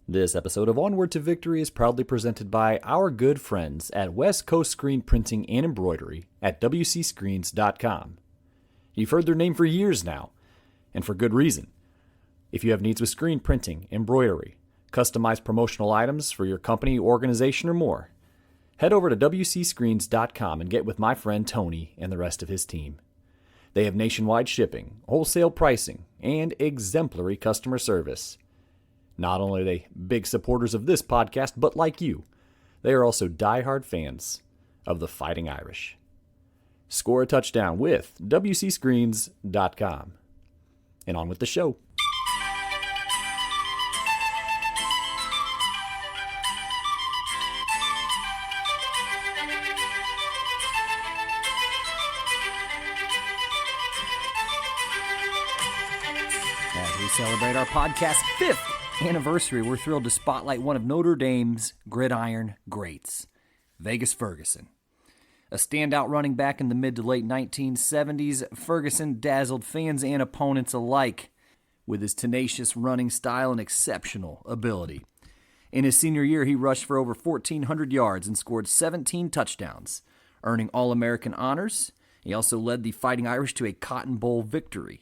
This episode of Onward to Victory is proudly presented by our good friends at West Coast Screen Printing and Embroidery at wcscreens.com. You've heard their name for years now, and for good reason. If you have needs with screen printing, embroidery, customized promotional items for your company, organization, or more, head over to wcscreens.com and get with my friend Tony and the rest of his team. They have nationwide shipping, wholesale pricing, and exemplary customer service. Not only are they big supporters of this podcast, but like you, they are also diehard fans of the Fighting Irish. Score a touchdown with wcscreens.com. And on with the show. As we celebrate our podcast's 5th anniversary, we're thrilled to spotlight one of Notre Dame's gridiron greats, Vagas Ferguson. A standout running back in the mid to late 1970s, Ferguson dazzled fans and opponents alike with his tenacious running style and exceptional ability. In his senior year, he rushed for over 1,400 yards and scored 17 touchdowns, earning All-American honors. He also led the Fighting Irish to a Cotton Bowl victory.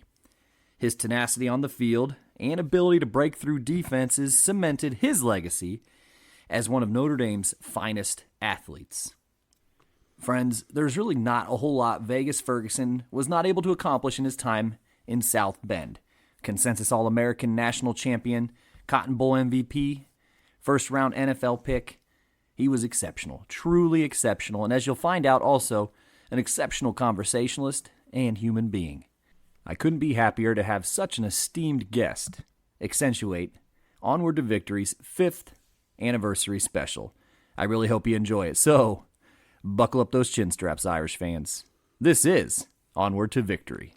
His tenacity on the field and ability to break through defenses cemented his legacy as one of Notre Dame's finest athletes. Friends, there's really not a whole lot Vagas Ferguson was not able to accomplish in his time in South Bend. Consensus All-American national champion, Cotton Bowl MVP, first-round NFL pick. He was exceptional, truly exceptional, and as you'll find out also, an exceptional conversationalist and human being. I couldn't be happier to have such an esteemed guest accentuate Onward to Victory's 5th anniversary special. I really hope you enjoy it. So, buckle up those chin straps, Irish fans. This is Onward to Victory.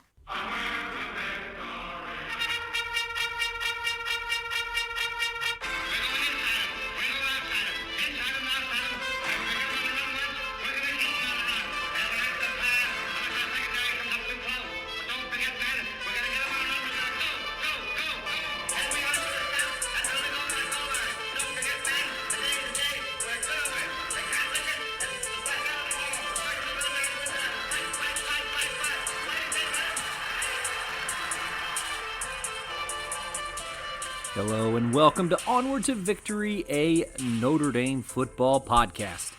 Hello and welcome to Onward to Victory, a Notre Dame football podcast.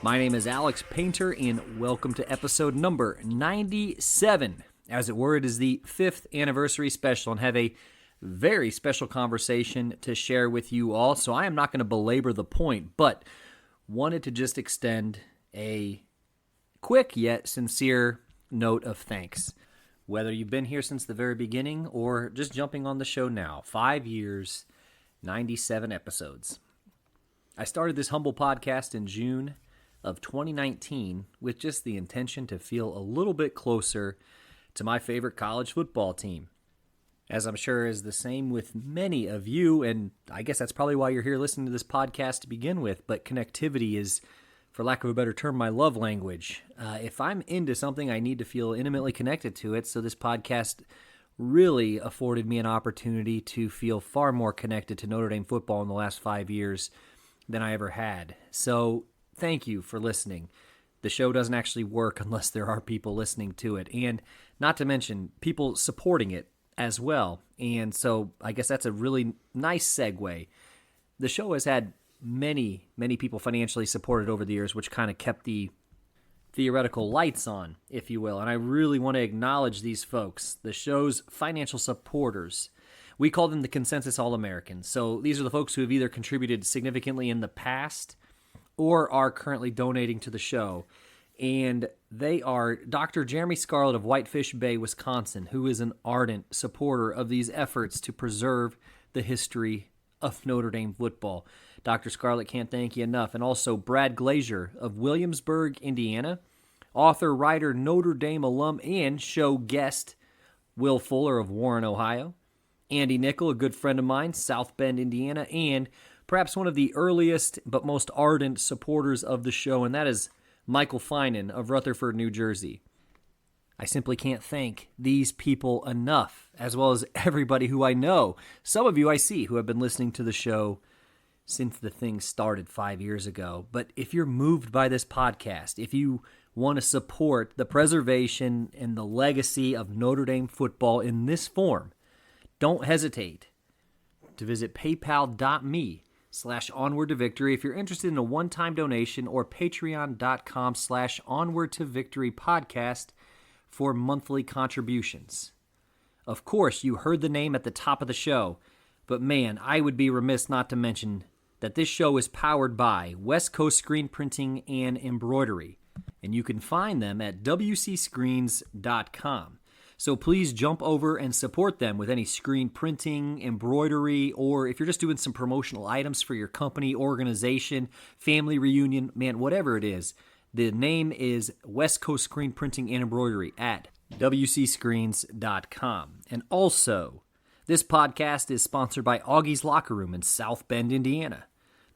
My name is Alex Painter and welcome to episode number 97. As it were, it is the 5th anniversary special and have a very special conversation to share with you all. So I am not going to belabor the point, but wanted to just extend a quick yet sincere note of thanks. Whether you've been here since the very beginning or just jumping on the show now, 5 years, 97 episodes. I started this humble podcast in June of 2019 with just the intention to feel a little bit closer to my favorite college football team. As I'm sure is the same with many of you, and I guess that's probably why you're here listening to this podcast to begin with, but connectivity is, for lack of a better term, my love language. If I'm into something, I need to feel intimately connected to it, so this podcast really afforded me an opportunity to feel far more connected to Notre Dame football in the last 5 years than I ever had. So thank you for listening. The show doesn't actually work unless there are people listening to it, and not to mention people supporting it as well. And so I guess that's a really nice segue. The show has had many people financially supported over the years, which kind of kept the theoretical lights on, if you will. And I really want to acknowledge these folks, the show's financial supporters. We call them the Consensus All-Americans. So these are the folks who have either contributed significantly in the past or are currently donating to the show. And they are Dr. Jeremy Scarlett of Whitefish Bay, Wisconsin, who is an ardent supporter of these efforts to preserve the history of Notre Dame football. Dr. Scarlett can't thank you enough. And also Brad Glazier of Williamsburg, Indiana, author, writer, Notre Dame alum, and show guest Will Fuller of Warren, Ohio, Andy Nickel, a good friend of mine, South Bend, Indiana, and perhaps one of the earliest but most ardent supporters of the show, and that is Michael Finan of Rutherford, New Jersey. I simply can't thank these people enough, as well as everybody who I know. Some of you I see who have been listening to the show since the thing started 5 years ago. But if you're moved by this podcast, if you want to support the preservation and the legacy of Notre Dame football in this form, don't hesitate to visit paypal.me/onward to victory if you're interested in a one-time donation, or patreon.com/onward to victory podcast for monthly contributions. Of course, you heard the name at the top of the show, but man, I would be remiss not to mention that this show is powered by West Coast Screen Printing and Embroidery, and you can find them at wcscreens.com. So please jump over and support them with any screen printing, embroidery, or if you're just doing some promotional items for your company, organization, family reunion, man, whatever it is. The name is West Coast Screen Printing and Embroidery at wcscreens.com. And also, this podcast is sponsored by Augie's Locker Room in South Bend, Indiana,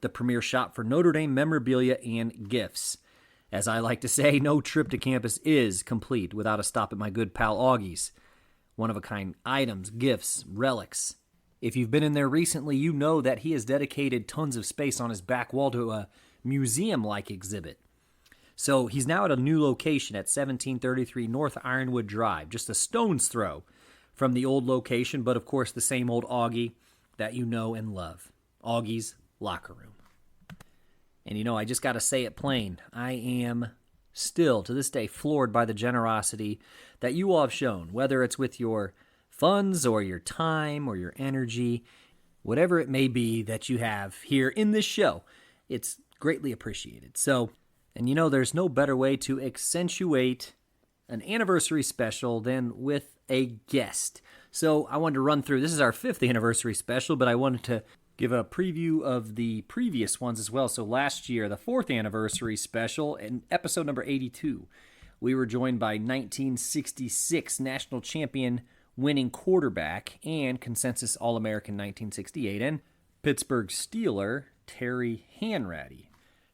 the premier shop for Notre Dame memorabilia and gifts. As I like to say, no trip to campus is complete without a stop at my good pal Augie's. One-of-a-kind items, gifts, relics. If you've been in there recently, you know that he has dedicated tons of space on his back wall to a museum-like exhibit. So he's now at a new location at 1733 North Ironwood Drive, just a stone's throw from the old location, but of course the same old Augie that you know and love. Augie's Locker Room. And I just got to say it plain. I am still, to this day, floored by the generosity that you all have shown, whether it's with your funds or your time or your energy, whatever it may be that you have here in this show. It's greatly appreciated. So, and there's no better way to accentuate an anniversary special than with a guest. So I wanted to run through, this is our 5th anniversary special, but I wanted to give a preview of the previous ones as well. So last year, the 4th anniversary special, in episode number 82, we were joined by 1966 national champion winning quarterback and consensus All-American 1968 and Pittsburgh Steeler Terry Hanratty.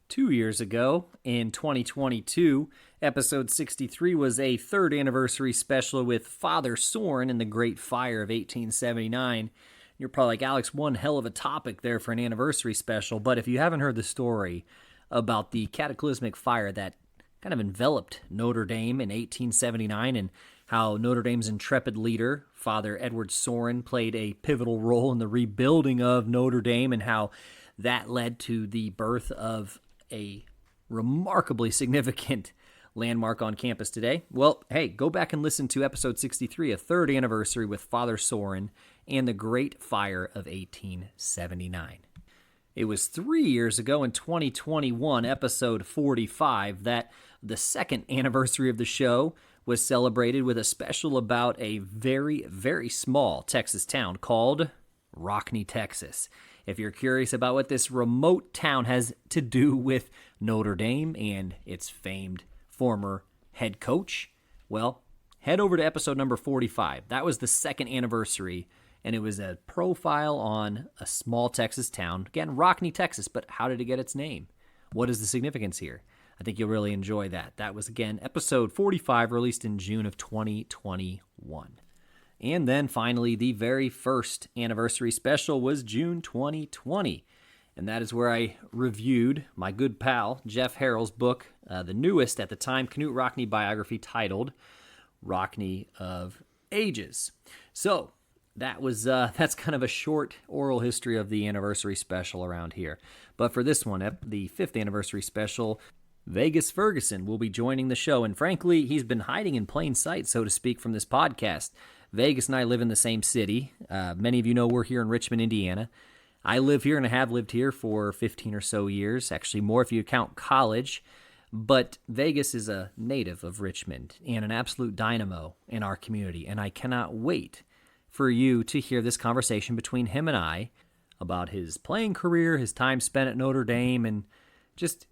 2 years ago, in 2022, episode 63 was a 3rd anniversary special with Father Soren in the Great Fire of 1879. You're probably like, Alex, one hell of a topic there for an anniversary special, but if you haven't heard the story about the cataclysmic fire that kind of enveloped Notre Dame in 1879 and how Notre Dame's intrepid leader, Father Edward Soren, played a pivotal role in the rebuilding of Notre Dame and how that led to the birth of a remarkably significant landmark on campus today. Well, hey, go back and listen to episode 63, a 3rd anniversary with Father Soren and the Great Fire of 1879. It was 3 years ago in 2021, episode 45, that the 2nd anniversary of the show was celebrated with a special about a very, very small Texas town called Rockney, Texas. If you're curious about what this remote town has to do with Notre Dame and its famed former head coach, well, head over to episode number 45. That was the 2nd anniversary, and it was a profile on a small Texas town. Again, Rockney, Texas, but how did it get its name? What is the significance here? I think you'll really enjoy that. That was, again, episode 45, released in June of 2021. And then finally, the very first anniversary special was June 2020. And that is where I reviewed my good pal, Jeff Harrell's book, the newest at the time, Knute Rockne biography titled Rockne of Ages. So that was that's kind of a short oral history of the anniversary special around here. But for this one, the 5th anniversary special, Vagas Ferguson will be joining the show. And frankly, he's been hiding in plain sight, so to speak, from this podcast. Vegas and I live in the same city. Many of you know we're here in Richmond, Indiana. I live here and I have lived here for 15 or so years, actually more if you count college. But Vegas is a native of Richmond and an absolute dynamo in our community. And I cannot wait for you to hear this conversation between him and I about his playing career, his time spent at Notre Dame, and just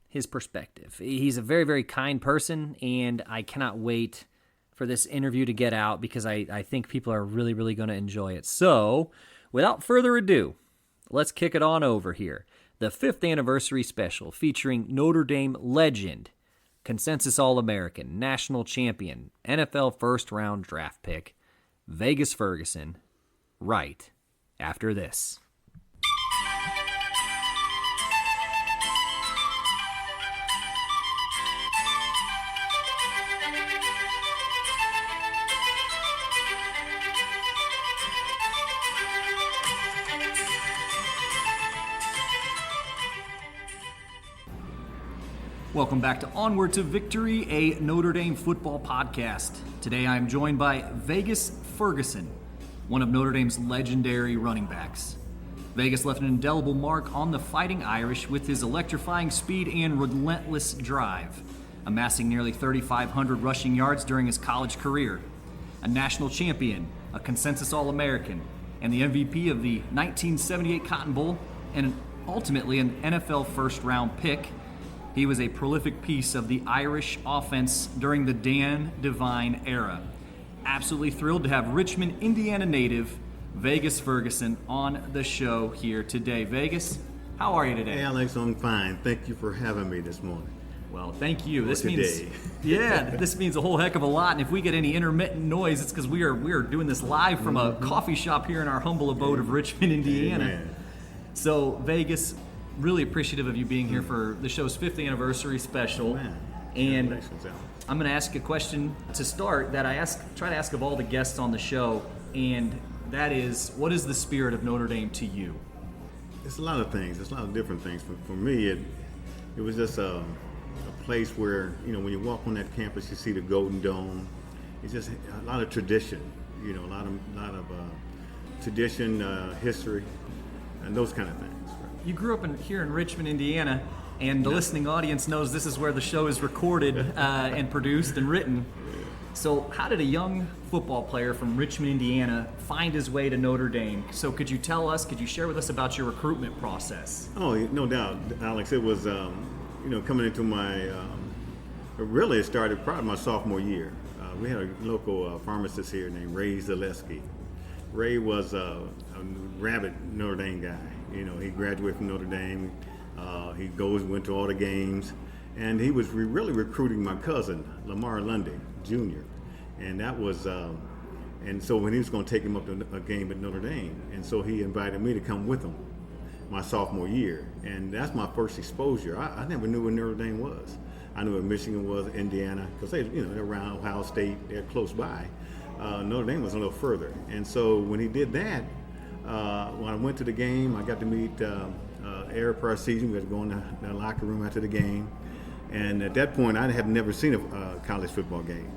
his perspective. He's a very, very kind person, and I cannot wait for this interview to get out because I think people are really, really going to enjoy it. So, without further ado, let's kick it on over here. The 5th anniversary special featuring Notre Dame legend consensus All-American, national champion, NFL first-round draft pick, Vagas Ferguson, right after this. Welcome back to Onward to Victory, a Notre Dame football podcast. Today I am joined by Vagas Ferguson, one of Notre Dame's legendary running backs. Vagas left an indelible mark on the Fighting Irish with his electrifying speed and relentless drive, amassing nearly 3,500 rushing yards during his college career. A national champion, a consensus All-American, and the MVP of the 1978 Cotton Bowl, and ultimately an NFL first-round pick. He was a prolific piece of the Irish offense during the Dan Devine era. Absolutely thrilled to have Richmond, Indiana native Vagas Ferguson on the show here today. Vagas, how are you today? Hey Alex, I'm fine. Thank you for having me this morning. Well, thank you. This today. This means a whole heck of a lot. And if we get any intermittent noise, it's because we are doing this live from a coffee shop here in our humble abode of Richmond, Indiana. Amen. So Vagas, really appreciative of you being here for the show's 5th anniversary special. And I'm going to ask a question to start that I try to ask of all the guests on the show, and that is, what is the spirit of Notre Dame to you? It's a lot of things. It's a lot of different things. For me, it was just a place where, when you walk on that campus, you see the Golden Dome. It's just a lot of tradition, a lot of tradition, history, and those kind of things. You grew up here in Richmond, Indiana, and the listening audience knows this is where the show is recorded and produced and written. So how did a young football player from Richmond, Indiana find his way to Notre Dame? So could you share with us about your recruitment process? Oh, no doubt, Alex. It was, coming into really it started probably my sophomore year. We had a local pharmacist here named Ray Zaleski. Ray was a rabid Notre Dame guy. He graduated from Notre Dame. He went to all the games, and he was really recruiting my cousin, Lamar Lundy, Jr. And that was, and so when he was going to take him up to a game at Notre Dame, and so he invited me to come with him my sophomore year, and that's my first exposure. I never knew where Notre Dame was. I knew where Michigan was, Indiana, because they're around Ohio State, they're close by. Notre Dame was a little further, and so when he did that, when I went to the game, I got to meet Eric Parsegian. We had to go in the locker room after the game. And at that point, I had never seen a college football game.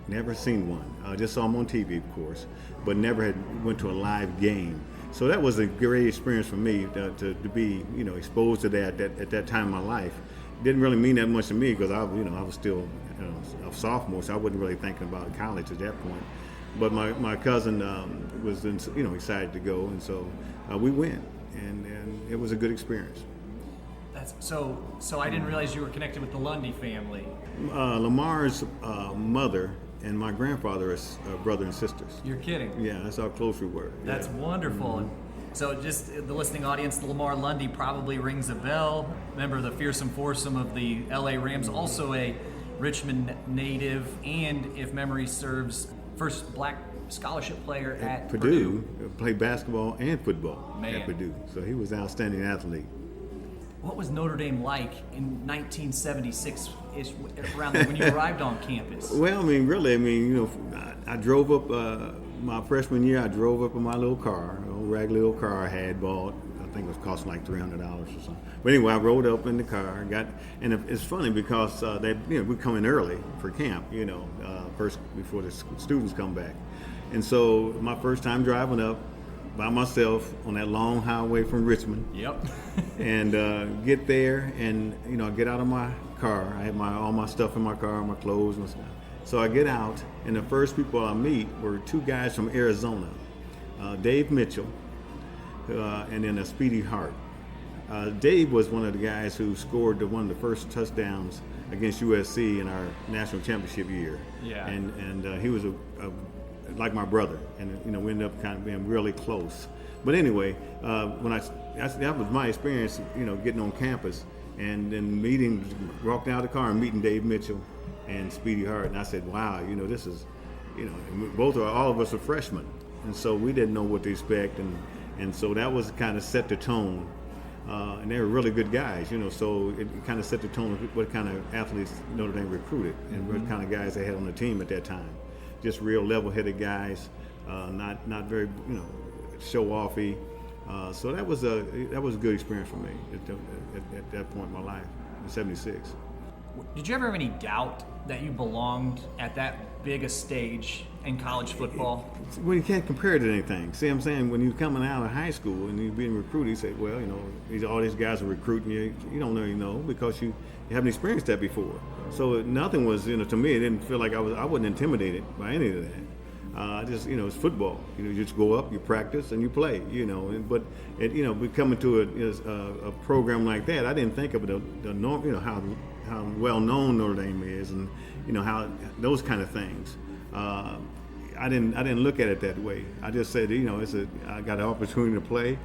Never seen one. Just saw them on TV, of course, but never had went to a live game. So that was a great experience for me to be, exposed to that at that time in my life. It didn't really mean that much to me because I was still a sophomore, so I wasn't really thinking about college at that point. But my cousin was excited to go, and so we went, and it was a good experience. So I didn't realize you were connected with the Lundy family. Lamar's mother and my grandfather are brother and sisters. You're kidding? Yeah, that's how close we were. That's wonderful. Mm-hmm. So just the listening audience, the Lamar Lundy probably rings a bell. Member of the fearsome foursome of the LA Rams, also a Richmond native, and if memory serves, first black scholarship player at Purdue. Played basketball and football at Purdue. So he was an outstanding athlete. What was Notre Dame like in 1976, around when you arrived on campus? Well, I drove up my freshman year. I drove up in my little car, a old raggedy little car I had bought. I think it was costing like $300 or something. But anyway, I rode up in the car, and it's funny because we come in early for camp, first before the students come back. And so my first time driving up by myself on that long highway from Richmond. Yep. And get there, and I get out of my car. I had all my stuff in my car, my clothes and stuff. So I get out, and the first people I meet were two guys from Arizona, Dave Mitchell, and then Speedy Hart. Dave was one of the guys who scored one of the first touchdowns against USC in our national championship year. Yeah. And he was like my brother, and we ended up kind of being really close. But anyway, that was my experience, getting on campus and then walking out of the car and meeting Dave Mitchell and Speedy Hart. And I said, wow, this is, all of us are freshmen. And so we didn't know what to expect. And so that was kind of set the tone. And they were really good guys, so it kind of set the tone of what kind of athletes Notre Dame recruited and what kind of guys they had on the team at that time. Just real level-headed guys, not very, show-offy. So that was a good experience for me at that point in my life, in '76. Did you ever have any doubt that you belonged at that big a stage in college football? Well, you can't compare it to anything. See what I'm saying? When you're coming out of high school and you're being recruited, you say, well, all these guys are recruiting you. You don't really know because you haven't experienced that before. So nothing was, to me, it didn't feel like I wasn't intimidated by any of that. It's football. You just go up, you practice, and you play. But coming to a program like that, I didn't think of the norm. How well known Notre Dame is, and how those kind of things. I didn't look at it that way. I just said, I got an opportunity to play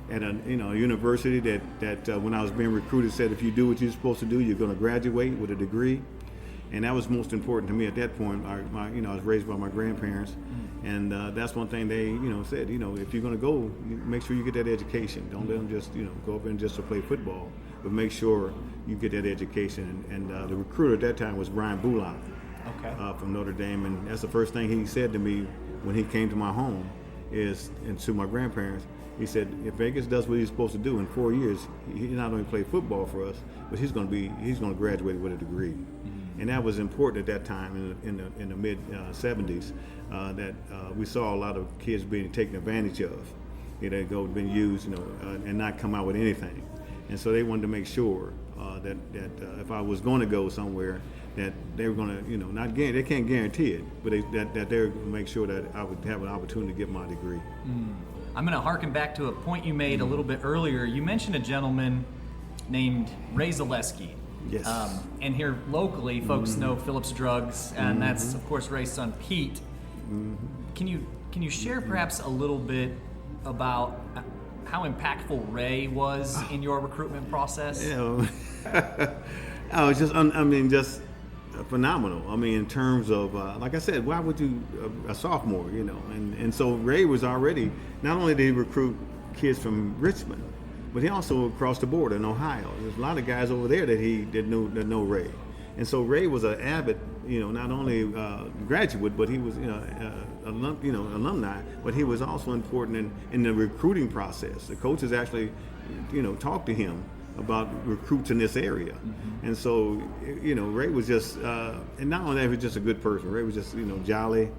at a university that when I was being recruited said if you do what you're supposed to do, you're going to graduate with a degree. And that was most important to me at that point. I was raised by my grandparents, and that's one thing they, said. If you're going to go, make sure you get that education. Don't let them just, go up and just to play football, but make sure you get that education. And the recruiter at that time was Brian Bullock, from Notre Dame, and that's the first thing he said to me when he came to my home, and to my grandparents. He said, if Vegas does what he's supposed to do in 4 years, he not only play football for us, but he's going to graduate with a degree. And that was important at that time in the mid 70s that we saw a lot of kids being taken advantage of. They been used, and not come out with anything. And so they wanted to make sure that if I was going to go somewhere, that they were going to, they can't guarantee it, but that they would make sure that I would have an opportunity to get my degree. I'm going to harken back to a point you made a little bit earlier. You mentioned a gentleman named Ray Zaleski. Yes. And here locally, folks know Phillips Drugs, and that's of course Ray's son Pete. Can you share perhaps a little bit about how impactful Ray was in your recruitment process? Just phenomenal. In terms of like I said, why would you a sophomore? And so Ray was already, not only did he recruit kids from Richmond, but he also crossed the border in Ohio. There's a lot of guys over there that know Ray, and so Ray was an avid, not only graduate, but he was alumni, but he was also important in the recruiting process. The coaches actually, talked to him about recruits in this area, and so Ray was just, and not only that, he was just a good person. Ray was just jolly,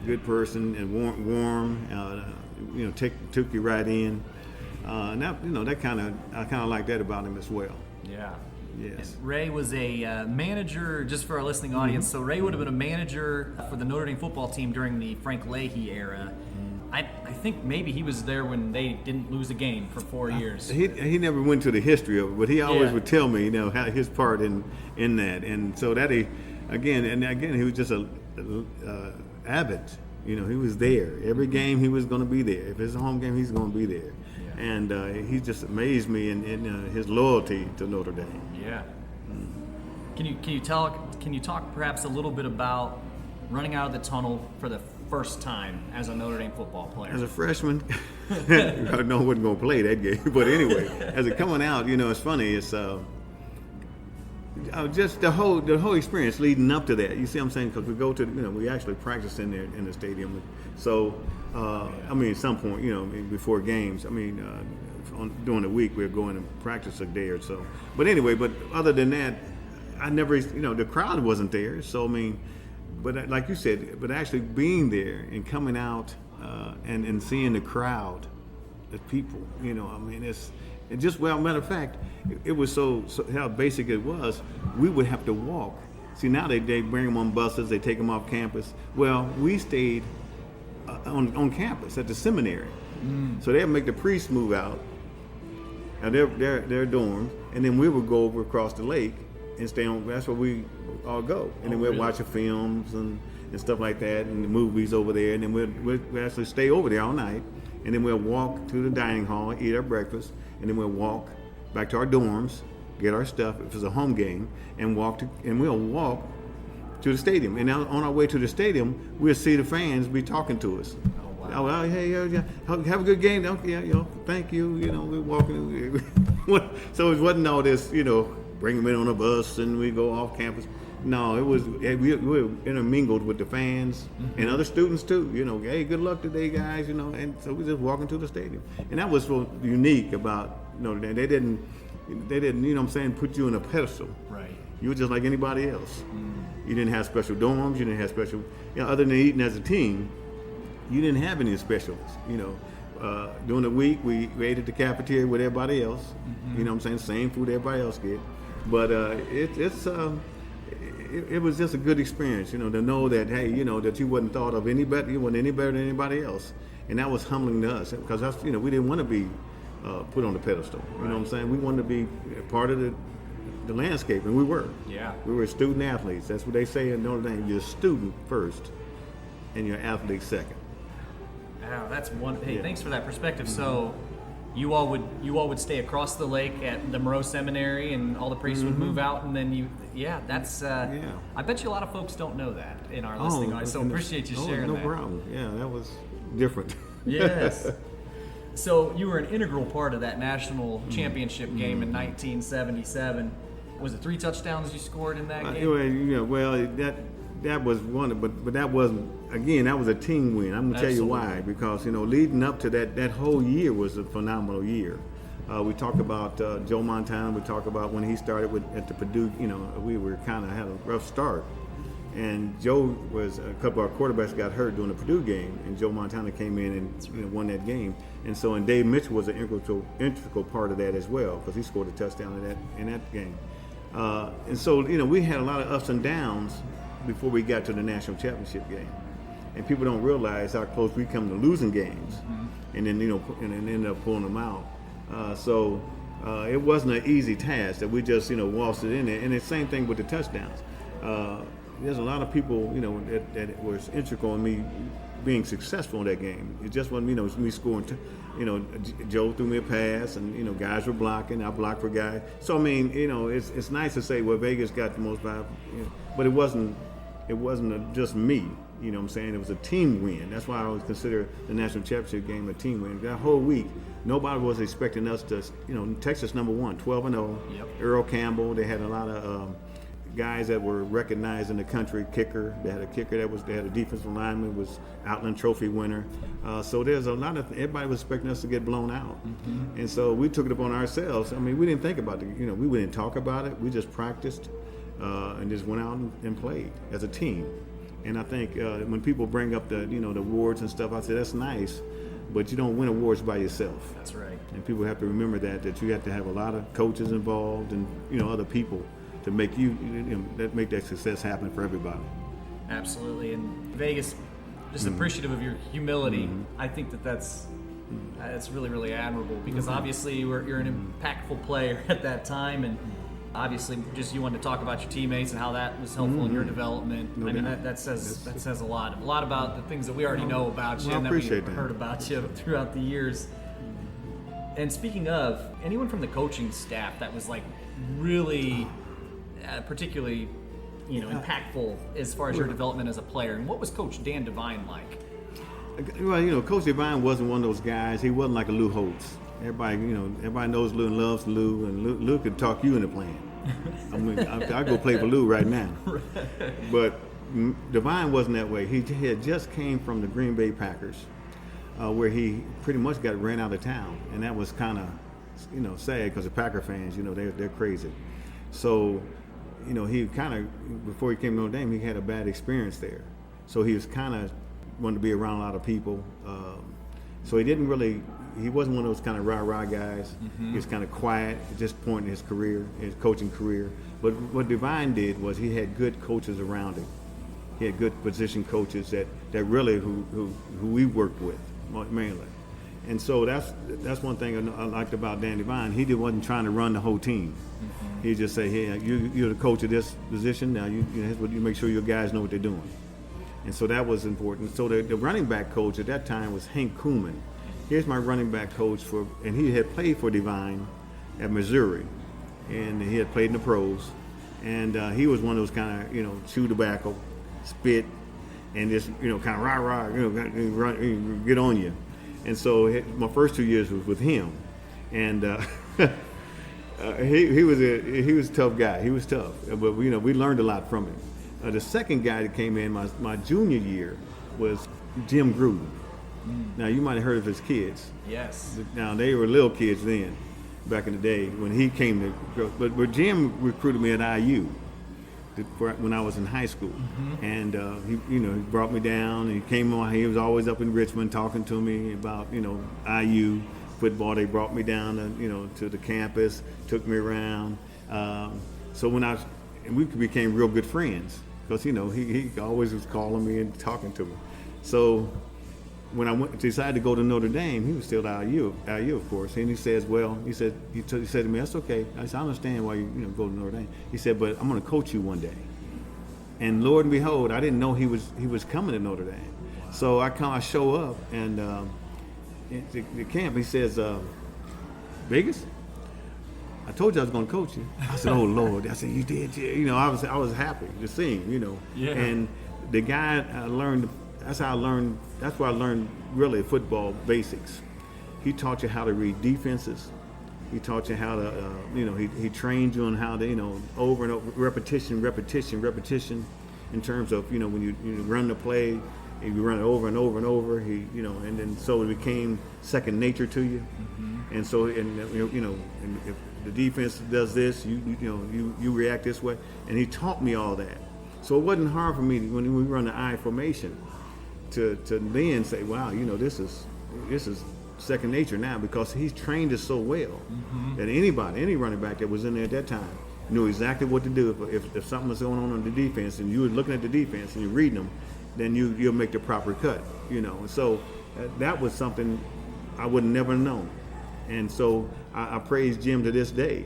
good person, and warm. Took you right in. And that I kind of like that about him as well. Yeah. Yes. And Ray was a manager, just for our listening audience. So Ray would have been a manager for the Notre Dame football team during the Frank Leahy era. I think maybe he was there when they didn't lose a game for 4 years. He never went to the history of it, but he always would tell me, how his part in that. And so that he was just a avid. He was there every game. He was going to be there. If it's a home game, he's going to be there. And he just amazed me in his loyalty to Notre Dame. Yeah. Can you talk perhaps a little bit about running out of the tunnel for the first time as a Notre Dame football player? As a freshman, I know I wasn't going to play that game, but anyway, as it coming out, it's funny. It's just the whole experience leading up to that. You see what I'm saying? Because we go to, we actually practice in there in the stadium. So, at some point, before games, during the week, we're going to practice a day or so. But anyway, other than that, I never, the crowd wasn't there. So, but like you said, but actually being there and coming out and seeing the crowd, the people, it's. And just, matter of fact, it was so how basic it was, we would have to walk. See, now they bring them on buses, they take them off campus. Well, we stayed on campus at the seminary. So they'd make the priests move out, their dorms, and then we would go over across the lake and stay on, that's where we all go. And then we'd watch the films and stuff like that, and the movies over there, and then we'd actually stay over there all night and then we'll walk to the dining hall, eat our breakfast, and then we'll walk back to our dorms, get our stuff if it's a home game, and we'll walk to the stadium. And on our way to the stadium, we'll see the fans be talking to us. Oh, wow. Hey, have a good game. Okay, thank you. We're walking. So it wasn't all this, bring them in on a bus and we go off campus. No, it was we were intermingled with the fans and other students too. Hey, good luck today, guys. And so we just walking to the stadium, and that was so unique about Notre Dame. They didn't, put you in a pedestal. Right. You were just like anybody else. You didn't have special dorms. You didn't have special, other than eating as a team. You didn't have any specials. During the week we ate at the cafeteria with everybody else. Same food everybody else get. But it was just a good experience, to know that, hey, that you wasn't thought of any better, you wasn't any better than anybody else. And that was humbling to us because that's, we didn't want to be put on the pedestal. You know what I'm saying? We wanted to be part of the landscape, and we were. Yeah. We were student athletes. That's what they say in Notre Dame. You're a student first, and you're an athlete second. Wow, that's one. Hey, thanks for that perspective. So, you all would stay across the lake at the Moreau Seminary, and all the priests would move out, and then that's. I bet you a lot of folks don't know that in our listening audience. So appreciate you sharing that. No problem. Yeah, that was different. Yes. So you were an integral part of that national championship game in 1977. Was it 3 touchdowns you scored in that game? Well, that was one, but that wasn't. Again, that was a team win. I'm gonna tell you why. Because leading up to that whole year was a phenomenal year. We talked about Joe Montana. We talked about when he started at the Purdue. We were kind of had a rough start, and Joe was a couple of our quarterbacks got hurt during the Purdue game, and Joe Montana came in and won that game. And so, and Dave Mitchell was an integral part of that as well because he scored a touchdown in that game. And so, we had a lot of ups and downs before we got to the national championship game, and people don't realize how close we come to losing games, and then and end up pulling them out. So it wasn't an easy task that we just waltzed it in there. And the same thing with the touchdowns. There's a lot of people that was integral in me being successful in that game. It just wasn't me scoring. Joe threw me a pass, and guys were blocking. I blocked for guys. So it's nice to say, well, Vegas got the most valuable, but it wasn't just me. It was a team win. That's why I always consider the national championship game a team win. That whole week, nobody was expecting us to, Texas #1, 12-0. Yep. Earl Campbell. They had a lot of guys that were recognized in the country. Kicker. They had a kicker they had a defensive lineman was Outland Trophy winner. So there's a lot of everybody was expecting us to get blown out, and so we took it upon ourselves. We didn't think about it. We didn't talk about it. We just practiced and just went out and played as a team. And I think when people bring up the awards and stuff, I say that's nice, but you don't win awards by yourself. That's right. And people have to remember that you have to have a lot of coaches involved and other people to make that make that success happen for everybody. Absolutely. And Vegas, just appreciative of your humility. I think that's really, really admirable because obviously you're an impactful player at that time, and obviously just you wanted to talk about your teammates and how that was helpful in your development. That says a lot about the things that we already know about you and that we've heard about you throughout the years. And speaking of, anyone from the coaching staff that was really particularly impactful as far as your development as a player, and what was Coach Dan Devine like? Well, Coach Devine wasn't one of those guys. He wasn't like a Lou Holtz. Everybody knows Lou and loves Lou, and Lou could talk you into playing. I'd go play for Lou right now. But Devine wasn't that way. He had just came from the Green Bay Packers, where he pretty much got ran out of town, and that was kind of sad because the Packer fans, they're crazy. So, he kind of before he came to Notre Dame, he had a bad experience there. So he was kind of wanted to be around a lot of people. So he wasn't one of those kind of rah-rah guys. He was kind of quiet at this point in his career, his coaching career. But what Devine did was he had good coaches around him. He had good position coaches that really who we worked with mainly. And so that's one thing I liked about Dan Devine. He wasn't trying to run the whole team. He just say, hey, you're the coach of this position. Now you make sure your guys know what they're doing. And so that was important. So the running back coach at that time was Hank Kuhlman. here's my running back coach and he had played for Divine at Missouri, and he had played in the pros, and he was one of those kind of, chew tobacco, spit, and just, kind of rah, run, get on you. And so my first 2 years was with him, and he was a tough guy. He was tough, but we learned a lot from him. The second guy that came in my junior year was Jim Gruden. Now you might have heard of his kids. Yes. Now they were little kids then, back in the day when he came to. But Jim recruited me at IU when I was in high school, and he brought me down. And he came on. He was always up in Richmond talking to me about IU football. They brought me down to the campus, took me around. So we became real good friends because he always was calling me and talking to me. So when I decided to go to Notre Dame, he was still at IU of course, and he said to me, "That's okay." I said, "I understand why you go to Notre Dame." He said, "But I'm going to coach you one day." And Lord and behold, I didn't know he was coming to Notre Dame. So I show up and at the camp. He says, "Vegas, I told you I was going to coach you." I said, "Oh Lord!" I said, "You did?" Yeah. I was happy to see him. Yeah. And the guy I learned. That's how I learned. That's where I learned really football basics. He taught you how to read defenses. He taught you how to, he trained you on how to, over and over, repetition, in terms of, when you run the play, and you run it over and over and over. And then so it became second nature to you. And so, and if the defense does this, you react this way. And he taught me all that. So it wasn't hard for me when we run the I formation to then say, wow, this is second nature now, because he's trained us so well that any running back that was in there at that time knew exactly what to do. If something was going on the defense and you were looking at the defense and you're reading them, then you'll make the proper cut, And so that was something I would have never known. And so I praise Jim to this day.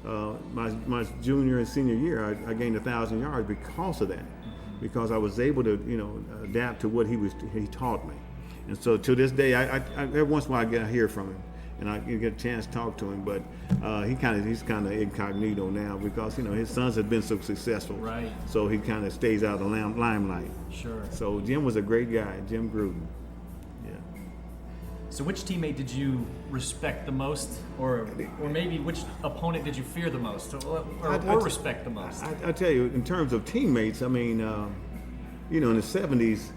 My junior and senior year, I gained 1,000 yards because of that. Because I was able to, adapt to what he taught me, and so to this day, I every once in a while I get to hear from him, and I get a chance to talk to him. But he's kind of incognito now because his sons have been so successful, right? So he kind of stays out of the limelight. Sure. So Jim was a great guy, Jim Gruden. Yeah. So which teammate did you respect the most, or maybe which opponent did you fear the most, or respect the most? I tell you, in terms of teammates, I mean, in the 70s,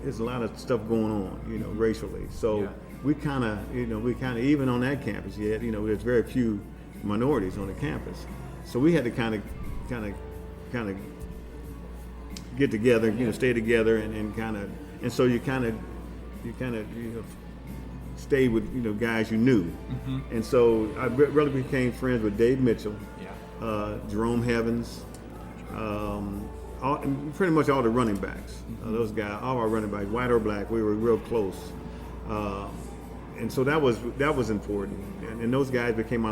it's a lot of stuff going on, racially. So yeah. we kind of, even on that campus, there's very few minorities on the campus. So we had to kind of get together, stay together, and so you kind of stayed with guys you knew, and so I really became friends with Dave Mitchell, Jerome Evans, pretty much all the running backs. Those guys, all our running backs, white or black, we were real close, and so that was important. And those guys became my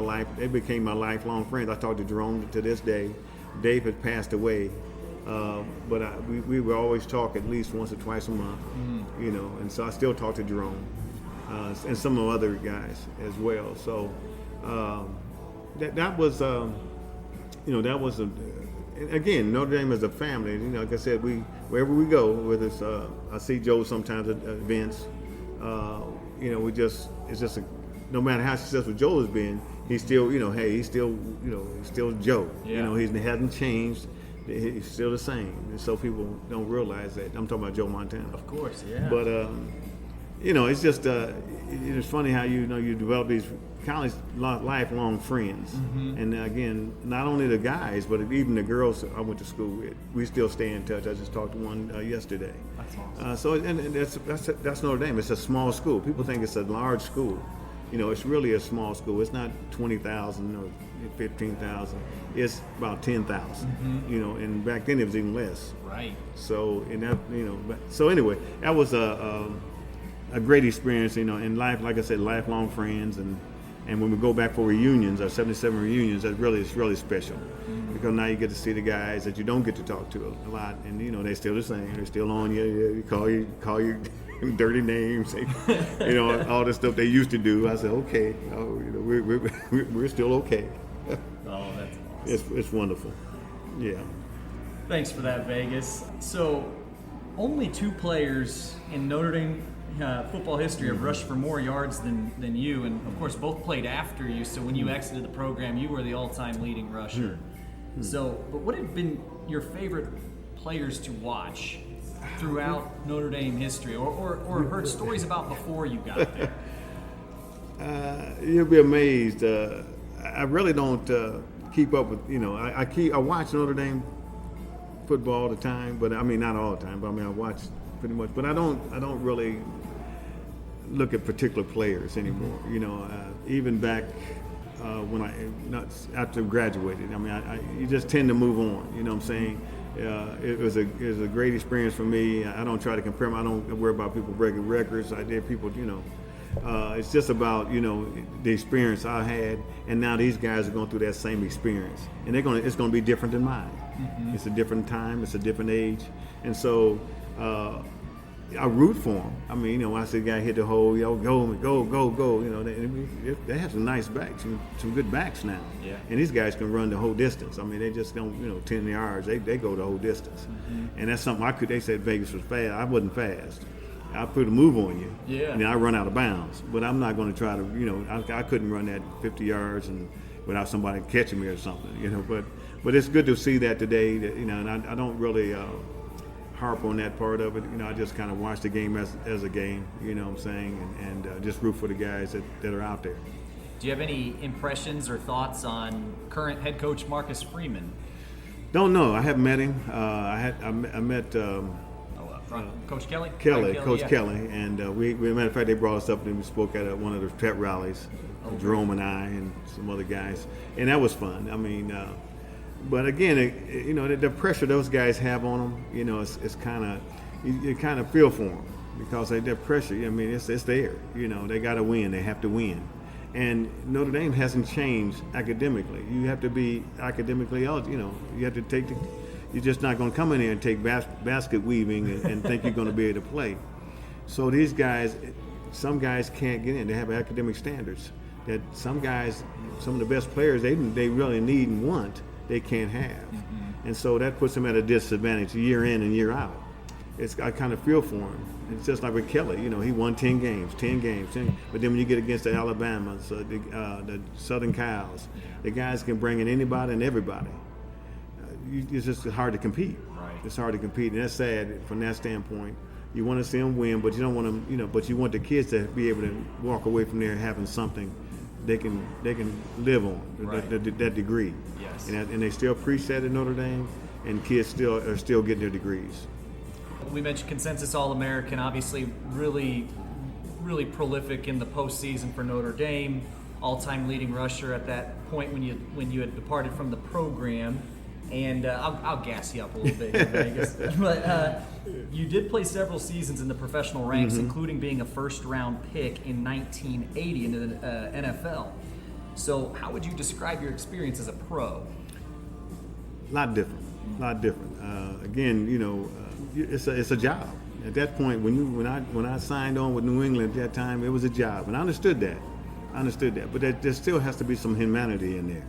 lifelong friends. I talk to Jerome to this day. Dave had passed away, but we would always talk at least once or twice a month, and so I still talk to Jerome. And some of the other guys as well. So that was, again, Notre Dame is a family. Like I said, wherever we go, whether it's I see Joe sometimes at events. It's just no matter how successful Joe has been, he's still, he's still Joe. Yeah. He hasn't changed. He's still the same. And so people don't realize that. I'm talking about Joe Montana. Of course, yeah. But it's just it's funny how you develop these college lifelong friends, and again, not only the guys, but even the girls I went to school with, we still stay in touch. I just talked to one yesterday. That's awesome. So and that's Notre Dame. It's a small school. People think it's a large school. It's really a small school. It's not 20,000 or 15,000. It's about 10,000. And back then it was even less. Right. So so anyway, that was a great experience, in life. Like I said, lifelong friends, and when we go back for reunions, our 77 reunions, it's really special, because now you get to see the guys that you don't get to talk to a lot, and they're still the same. They're still on you. You call your dirty names, all the stuff they used to do. I said, okay, we're still okay. Oh, that's awesome. It's wonderful. Yeah. Thanks for that, Vegas. So, only 2 players in Notre Dame football history have rushed for more yards than you, and of course both played after you. So when you exited the program, you were the all-time leading rusher. So, but what have been your favorite players to watch throughout Notre Dame history, or heard stories about before you got there? You'll be amazed. I really don't keep up with, I watch Notre Dame football all the time, but I mean not all the time, but I mean I watch pretty much, but I don't really look at particular players anymore. Even back when after graduated, I mean you just tend to move on. You know what I'm saying? It was a great experience for me. I don't try to compare them. I don't worry about people breaking records. I did people, it's just about the experience I had, and now these guys are going through that same experience, and it's going to be different than mine. It's a different time, it's a different age, and so I root for them. I mean, when I see a guy hit the hole, go. They have some nice backs, some good backs now. Yeah. And these guys can run the whole distance. I mean, they just don't, 10 yards. They go the whole distance. And that's something they said Vegas was fast. I wasn't fast. I put a move on you. Yeah. And I run out of bounds. But I'm not going to try to, I couldn't run that 50 yards and without somebody catching me or something, But it's good to see that today, and I don't really harp on that part of it. I just kind of watch the game as a game, what I'm saying, and just root for the guys that are out there. Do you have any impressions or thoughts on current head coach Marcus Freeman? Don't know. I haven't met him. I met Coach Kelly? Coach yeah. Kelly, and matter of fact, they brought us up and we spoke at one of the pep rallies, Jerome and I and some other guys, and that was fun. I mean, but again, the pressure those guys have on them, it's kind of, you kind of feel for them because that pressure. I mean, it's there. They got to win. They have to win. And Notre Dame hasn't changed academically. You have to be academically eligible. You have to take you're just not going to come in here and take basket weaving and think you're going to be able to play. So these guys, some guys can't get in. They have academic standards that some guys, some of the best players, they really need and want, they can't have. And so that puts them at a disadvantage year in and year out. I kind of feel for him. It's just like with Kelly, he won 10 games. But then when you get against the Alabamas, the Southern Cows, the guys can bring in anybody and everybody. It's just hard to compete. Right. It's hard to compete, and that's sad from that standpoint. You want to see them win, but you don't want them, but you want the kids to be able to walk away from there having something they can live on, right. that degree. Yes. And they still preach that at Notre Dame, and kids are still getting their degrees. We mentioned consensus All-American, obviously really, really prolific in the postseason for Notre Dame, all-time leading rusher at that point when you had departed from the program. And I'll gas you up a little bit here, Vegas. But you did play several seasons in the professional ranks, including being a first-round pick in 1980 into the NFL. So how would you describe your experience as a pro? A lot different. Again, it's a job. At that point, when I signed on with New England at that time, it was a job, and I understood that. But there still has to be some humanity in there.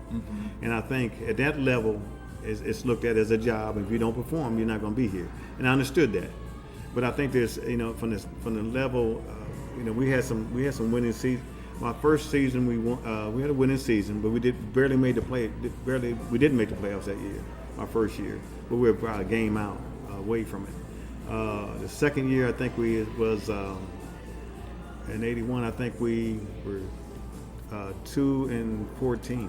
And I think at that level, it's looked at as a job. If you don't perform, you're not going to be here. And I understood that. But I think there's, from the level, we had some winning seasons. My first season, we had a winning season, but we didn't make the playoffs that year. My first year, but we were about a game out away from it. The second year, I think was in '81. I think we were 2-14.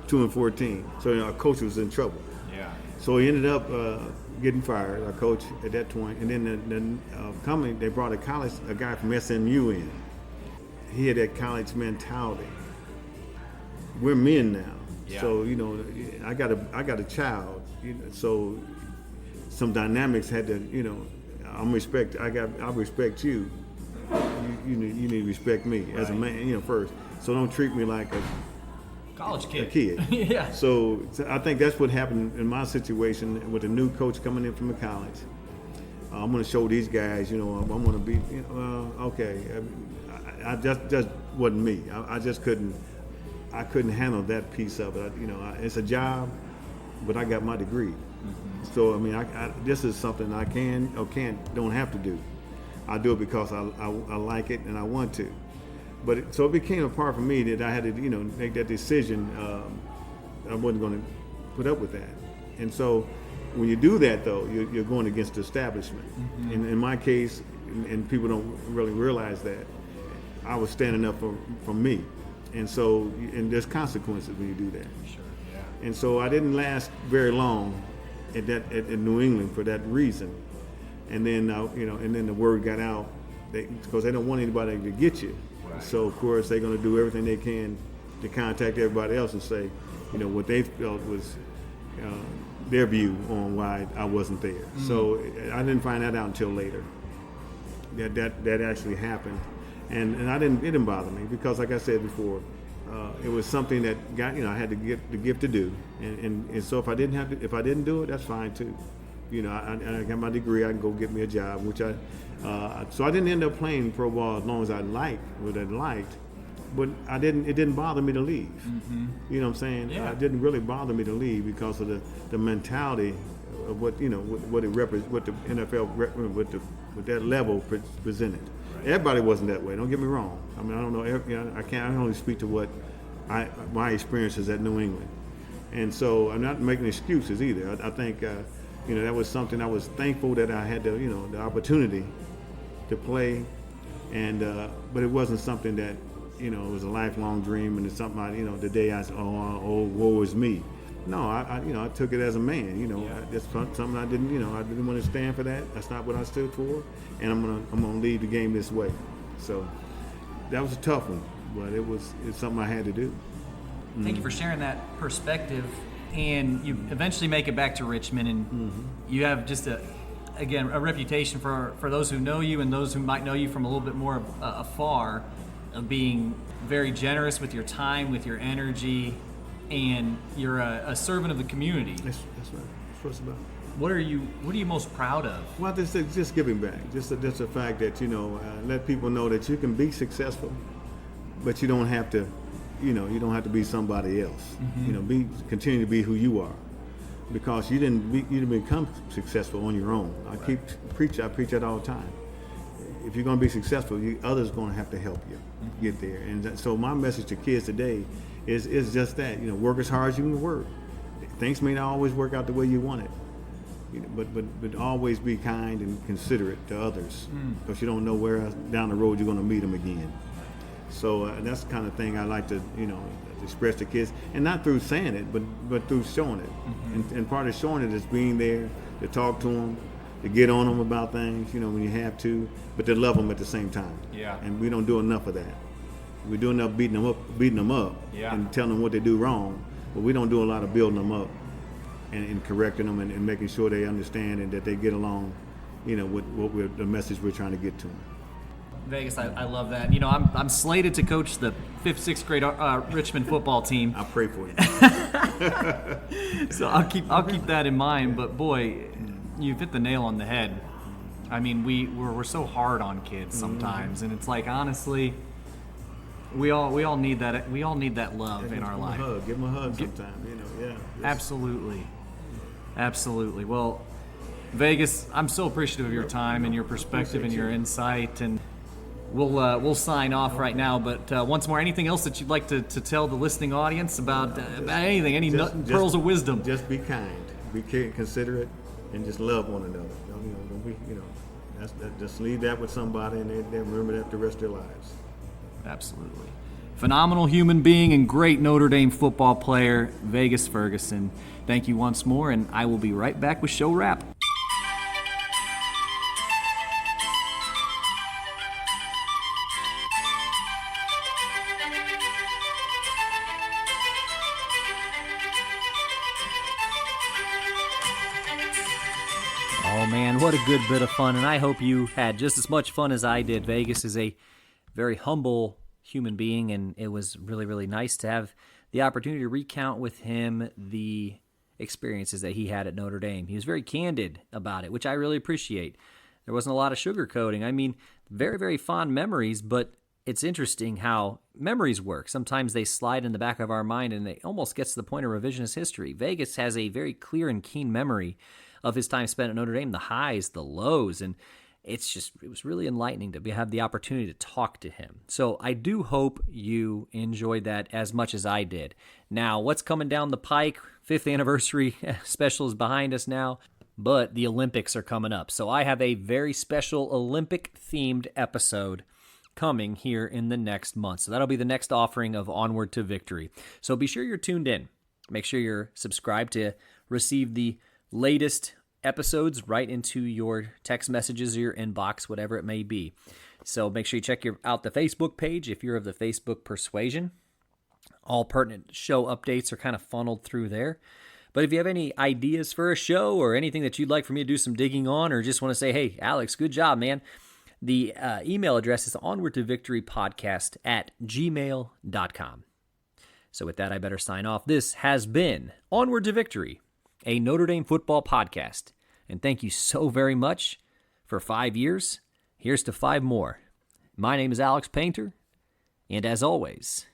2-14. So our coach was in trouble. Yeah. So he ended up getting fired, our coach at that point. And then company, they brought a guy from SMU in. He had that college mentality. We're men now. Yeah. So I got a child. So some dynamics had to. I respect you. You need to respect me as a man. First. So don't treat me like a college kid. A kid. Yeah. So I think that's what happened in my situation with a new coach coming in from the college. I'm going to show these guys, I'm going to be, okay. I just wasn't me. I just couldn't handle that piece of it. It's a job, but I got my degree. Mm-hmm. So, this is something I can or don't have to do. I do it because I like it and I want to. But so it became a part for me that I had to, make that decision. I wasn't going to put up with that. And so when you do that, though, you're going against the establishment. Mm-hmm. In my case, and people don't really realize that, I was standing up for me. And so, and there's consequences when you do that. Sure, yeah. And so I didn't last very long at New England for that reason. And then, and then the word got out because they don't want anybody to get you. Right. So, of course, they're going to do everything they can to contact everybody else and say, what they felt was their view on why I wasn't there. Mm-hmm. So I didn't find that out until later. That actually happened, and it didn't bother me because, like I said before, it was something that I had to get the gift to do, and so if I didn't do it, that's fine too. I got my degree, I can go get me a job, which so I didn't end up playing pro ball as long as I liked, but it didn't bother me to leave. Mm-hmm. You know what I'm saying? Yeah. It didn't really bother me to leave because of the mentality of what it represents, what the NFL what that level presented. Right. Everybody wasn't that way. Don't get me wrong. I don't know. I can only speak to what my experiences at New England, and so I'm not making excuses either. I think that was something I was thankful that I had the opportunity to play, and but it wasn't something that it was a lifelong dream, and it's something the day I said, woe is me. No, I took it as a man. That's something I didn't want to stand for that. That's not what I stood for, and I'm gonna lead the game this way. So that was a tough one, but it's something I had to do. Thank you for sharing that perspective. And you eventually make it back to Richmond, and mm-hmm. you have just a reputation for those who know you and those who might know you from a little bit more afar, of being very generous with your time, with your energy, and you're a servant of the community. That's right. That's what it's about. What are you most proud of? Well, just giving back. Just the fact that let people know that you can be successful, but you don't have to. You don't have to be somebody else. Mm-hmm. Continue to be who you are, because you didn't become successful on your own. I preach that all the time. If you're going to be successful, others are going to have to help you mm-hmm. get there. And so my message to kids today is just that. Work as hard as you can work. Things may not always work out the way you want it, but always be kind and considerate to others, because you don't know where down the road you're going to meet them again. So that's the kind of thing I like to, express to kids, and not through saying it, but through showing it. Mm-hmm. And part of showing it is being there to talk to them, to get on them about things, when you have to, but to love them at the same time. Yeah. And we don't do enough of that. We do enough beating them up, yeah. and telling them what they do wrong, but we don't do a lot of building them up and correcting them and making sure they understand and that they get along, with the message we're trying to get to them. Vegas, I love that. I'm slated to coach the 5th, 6th grade Richmond football team. I pray for you. So I'll keep that in mind. But boy, you've hit the nail on the head. I mean, we're so hard on kids sometimes, and it's like, honestly, we all need that. We all need that love in our life. Give them a hug sometime. Yeah. Absolutely. Well, Vegas, I'm so appreciative of your time and your perspective and your insight, and we'll sign off right now. But once more, anything else that you'd like to tell the listening audience about anything, any pearls of wisdom? Just be kind, be considerate, and just love one another. Don't be, just leave that with somebody, and they remember that the rest of their lives. Absolutely. Phenomenal human being and great Notre Dame football player, Vagas Ferguson. Thank you once more, and I will be right back with show wrap. Oh man, what a good bit of fun, and I hope you had just as much fun as I did. Vegas is a very humble human being, and it was really, really nice to have the opportunity to recount with him the experiences that he had at Notre Dame. He was very candid about it, which I really appreciate. There wasn't a lot of sugarcoating. I mean, very, very fond memories, but it's interesting how memories work. Sometimes they slide in the back of our mind and it almost gets to the point of revisionist history. Vegas has a very clear and keen memory of his time spent at Notre Dame, the highs, the lows, and it was really enlightening to have the opportunity to talk to him. So I do hope you enjoyed that as much as I did. Now, what's coming down the pike? 5th anniversary special is behind us now, but the Olympics are coming up. So I have a very special Olympic-themed episode coming here in the next month. So that'll be the next offering of Onward to Victory. So be sure you're tuned in. Make sure you're subscribed to receive the latest episodes right into your text messages or your inbox, whatever it may be. So make sure you check out the Facebook page if you're of the Facebook persuasion. All pertinent show updates are kind of funneled through there. But if you have any ideas for a show or anything that you'd like for me to do some digging on, or just want to say, hey, Alex, good job, man, the email address is onwardtovictorypodcast@gmail.com. So with that, I better sign off. This has been Onward to Victory, a Notre Dame football podcast. And thank you so very much for 5 years. Here's to 5 more. My name is Alex Painter, and as always,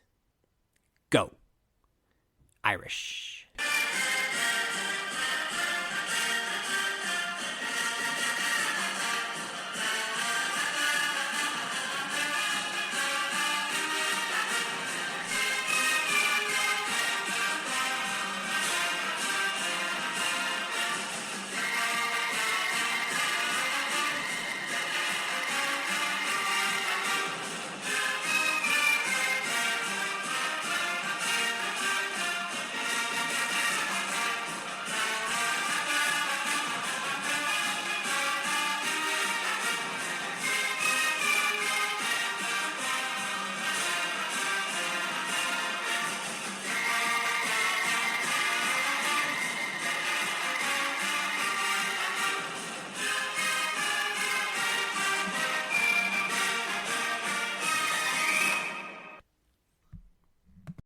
go Irish.